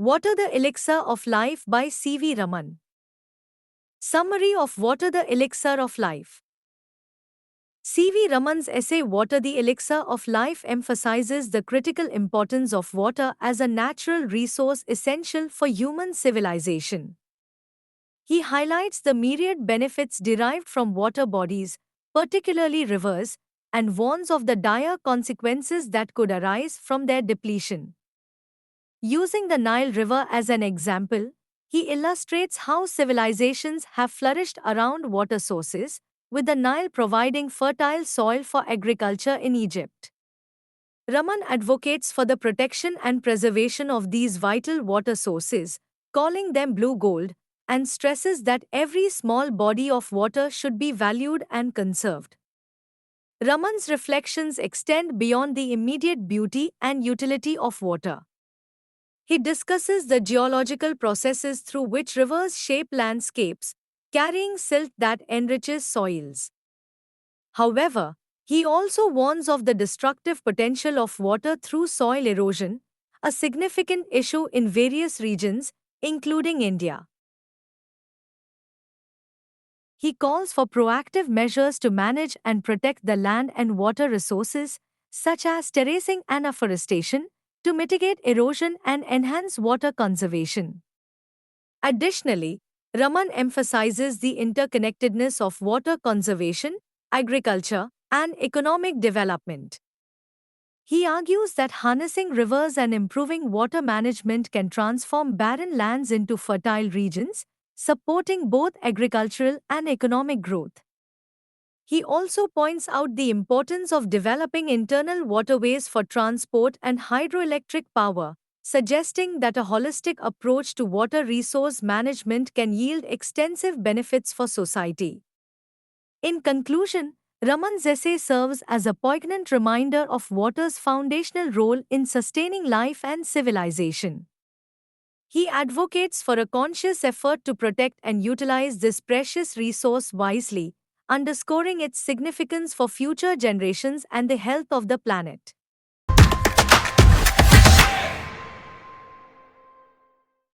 Water the Elixir of Life by C.V. Raman. Summary of Water the Elixir of Life. C.V. Raman's essay Water the Elixir of Life emphasizes the critical importance of water as a natural resource essential for human civilization. He highlights the myriad benefits derived from water bodies, particularly rivers, and warns of the dire consequences that could arise from their depletion. Using the Nile River as an example, he illustrates how civilizations have flourished around water sources, with the Nile providing fertile soil for agriculture in Egypt. Raman advocates for the protection and preservation of these vital water sources, calling them blue gold, and stresses that every small body of water should be valued and conserved. Raman's reflections extend beyond the immediate beauty and utility of water. He discusses the geological processes through which rivers shape landscapes, carrying silt that enriches soils. However, he also warns of the destructive potential of water through soil erosion, a significant issue in various regions, including India. He calls for proactive measures to manage and protect the land and water resources, such as terracing and afforestation, to mitigate erosion and enhance water conservation. Additionally, Raman emphasizes the interconnectedness of water conservation, agriculture, and economic development. He argues that harnessing rivers and improving water management can transform barren lands into fertile regions, supporting both agricultural and economic growth. He also points out the importance of developing internal waterways for transport and hydroelectric power, suggesting that a holistic approach to water resource management can yield extensive benefits for society. In conclusion, Raman's essay serves as a poignant reminder of water's foundational role in sustaining life and civilization. He advocates for a conscious effort to protect and utilize this precious resource wisely, underscoring its significance for future generations and the health of the planet.